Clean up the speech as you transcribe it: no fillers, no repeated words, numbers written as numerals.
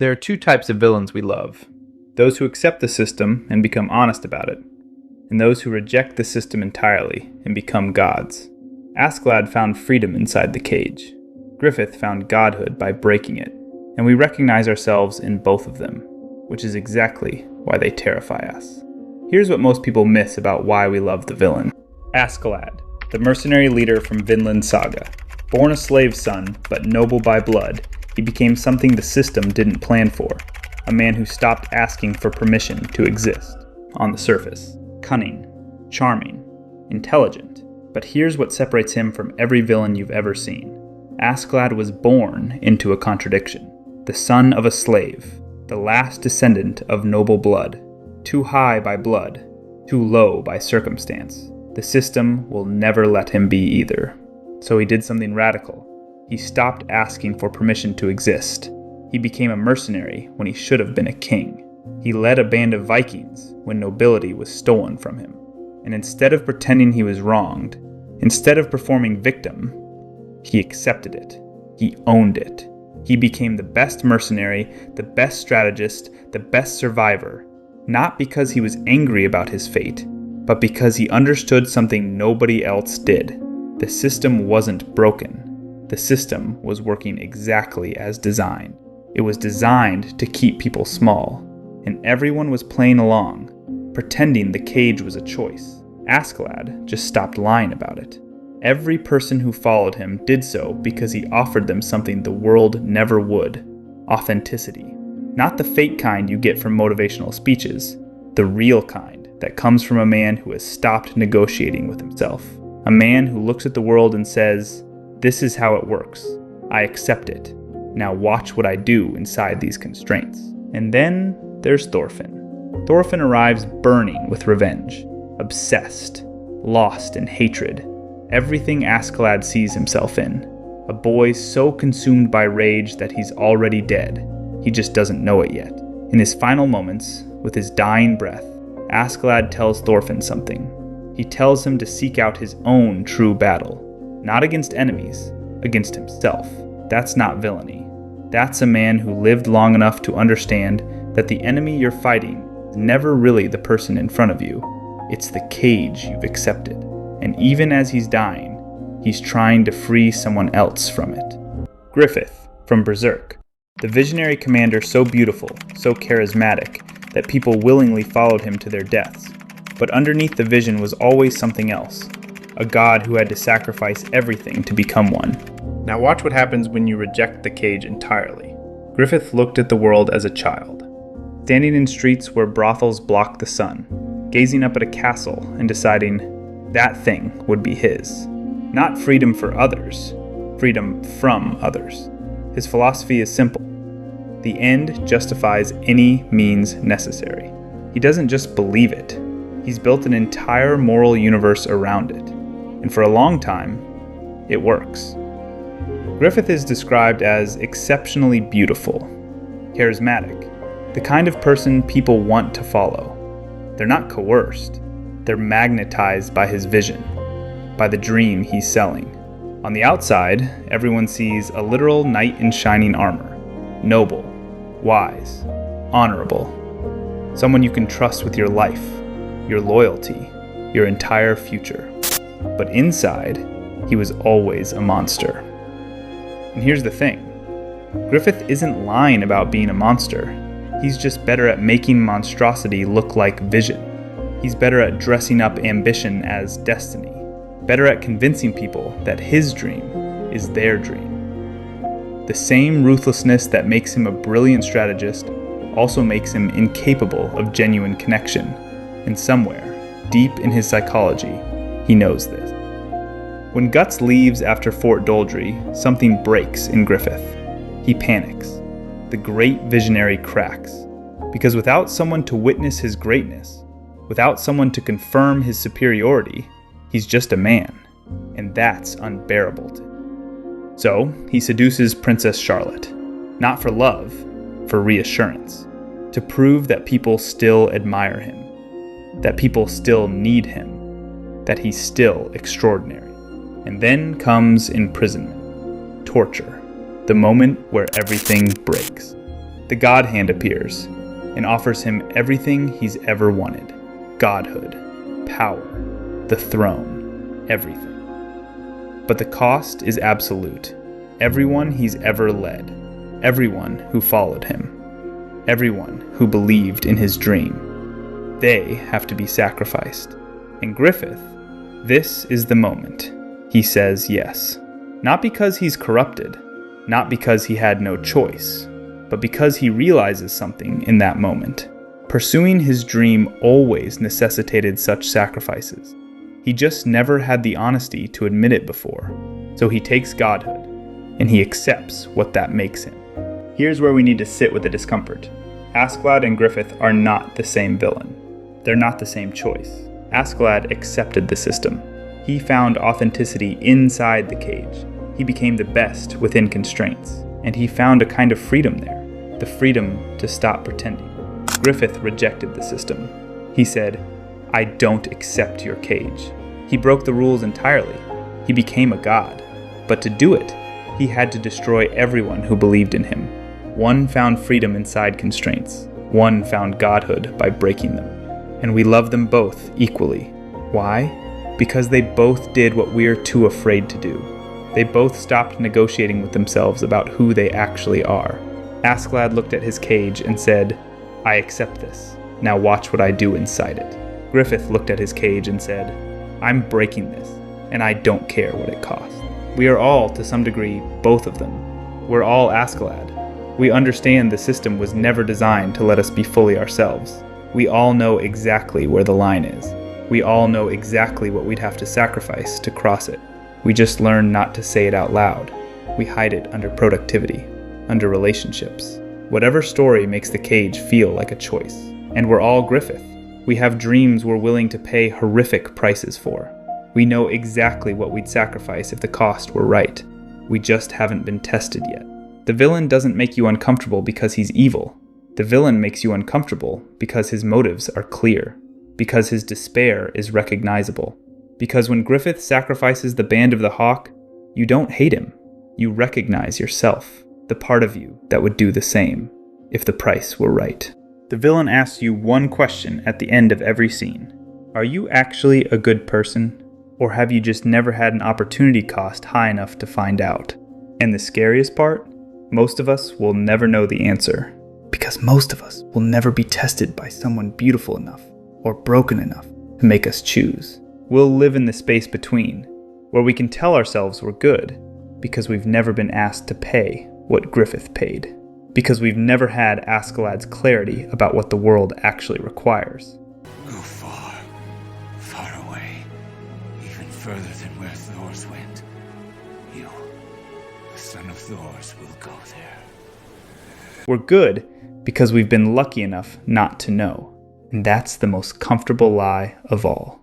There are two types of villains we love: those who accept the system and become honest about it, and those who reject the system entirely and become gods. Askeladd found freedom inside the cage. Griffith found godhood by breaking it, and we recognize ourselves in both of them, which is exactly why they terrify us. Here's what most people miss about why we love the villain. Askeladd, the mercenary leader from Vinland Saga. Born a slave son, but noble by blood, he became something the system didn't plan for. A man who stopped asking for permission to exist. On the surface, cunning, charming, intelligent. But here's what separates him from every villain you've ever seen. Askeladd was born into a contradiction. The son of a slave, the last descendant of noble blood. Too high by blood, too low by circumstance. The system will never let him be either. So he did something radical. He stopped asking for permission to exist. He became a mercenary when he should have been a king. He led a band of Vikings when nobility was stolen from him. And instead of pretending he was wronged, instead of performing victim, he accepted it. He owned it. He became the best mercenary, the best strategist, the best survivor, not because he was angry about his fate, but because he understood something nobody else did. The system wasn't broken. The system was working exactly as designed. It was designed to keep people small, and everyone was playing along, pretending the cage was a choice. Askeladd just stopped lying about it. Every person who followed him did so because he offered them something the world never would: authenticity. Not the fake kind you get from motivational speeches, the real kind that comes from a man who has stopped negotiating with himself. A man who looks at the world and says, "This is how it works. I accept it. Now watch what I do inside these constraints." And then there's Thorfinn. Thorfinn arrives burning with revenge, obsessed, lost in hatred. Everything Askeladd sees himself in. A boy so consumed by rage that he's already dead. He just doesn't know it yet. In his final moments, with his dying breath, Askeladd tells Thorfinn something. He tells him to seek out his own true battle. Not against enemies, against himself. That's not villainy. That's a man who lived long enough to understand that the enemy you're fighting is never really the person in front of you. It's the cage you've accepted. And even as he's dying, he's trying to free someone else from it. Griffith, from Berserk. The visionary commander so beautiful, so charismatic, that people willingly followed him to their deaths. But underneath the vision was always something else. A god who had to sacrifice everything to become one. Now watch what happens when you reject the cage entirely. Griffith looked at the world as a child, standing in streets where brothels blocked the sun, gazing up at a castle and deciding that thing would be his. Not freedom for others, freedom from others. His philosophy is simple. The end justifies any means necessary. He doesn't just believe it. He's built an entire moral universe around it. And for a long time, it works. Griffith is described as exceptionally beautiful, charismatic, the kind of person people want to follow. They're not coerced. They're magnetized by his vision, by the dream he's selling. On the outside, everyone sees a literal knight in shining armor, noble, wise, honorable, someone you can trust with your life, your loyalty, your entire future. But inside, he was always a monster. And here's the thing. Griffith isn't lying about being a monster. He's just better at making monstrosity look like vision. He's better at dressing up ambition as destiny. Better at convincing people that his dream is their dream. The same ruthlessness that makes him a brilliant strategist also makes him incapable of genuine connection. And somewhere, deep in his psychology, he knows this. When Guts leaves after Fort Doldry, something breaks in Griffith. He panics. The great visionary cracks. Because without someone to witness his greatness, without someone to confirm his superiority, he's just a man. And that's unbearable to him. So, he seduces Princess Charlotte. Not for love, for reassurance. To prove that people still admire him. That people still need him. That he's still extraordinary. And then comes imprisonment, torture, the moment where everything breaks. the God Hand appears and offers him everything he's ever wanted: godhood, power, the throne, everything. But the cost is absolute. Everyone he's ever led, everyone who followed him, everyone who believed in his dream, they have to be sacrificed. And Griffith, this is the moment. He says yes. Not because he's corrupted, not because he had no choice, but because he realizes something in that moment. Pursuing his dream always necessitated such sacrifices. He just never had the honesty to admit it before. So he takes godhood, and he accepts what that makes him. Here's where we need to sit with the discomfort. Askeladd and Griffith are not the same villain. They're not the same choice. Askeladd accepted the system. He found authenticity inside the cage. He became the best within constraints, and he found a kind of freedom there, the freedom to stop pretending. Griffith rejected the system. He said, "I don't accept your cage." He broke the rules entirely. He became a god. But to do it, he had to destroy everyone who believed in him. One found freedom inside constraints. One found godhood by breaking them. And we love them both equally. Why? Because they both did what we're too afraid to do. They both stopped negotiating with themselves about who they actually are. Askeladd looked at his cage and said, "I accept this. Now watch what I do inside it." Griffith looked at his cage and said, "I'm breaking this, and I don't care what it costs." We are all, to some degree, both of them. We're all Askeladd. We understand the system was never designed to let us be fully ourselves. We all know exactly where the line is. We all know exactly what we'd have to sacrifice to cross it. We just learn not to say it out loud. We hide it under productivity, under relationships. Whatever story makes the cage feel like a choice. And we're all Griffith. We have dreams we're willing to pay horrific prices for. We know exactly what we'd sacrifice if the cost were right. We just haven't been tested yet. The villain doesn't make you uncomfortable because he's evil. The villain makes you uncomfortable because his motives are clear, because his despair is recognizable. Because when Griffith sacrifices the Band of the Hawk, you don't hate him. You recognize yourself, the part of you that would do the same, if the price were right. The villain asks you one question at the end of every scene. Are you actually a good person? Or have you just never had an opportunity cost high enough to find out? And the scariest part? Most of us will never know the answer. Because most of us will never be tested by someone beautiful enough or broken enough to make us choose. We'll live in the space between, where we can tell ourselves we're good, because we've never been asked to pay what Griffith paid. Because we've never had Askeladd's clarity about what the world actually requires. Go far, far away, even further than where Thors went. You, the son of Thors, will go there. We're good because we've been lucky enough not to know. And that's the most comfortable lie of all.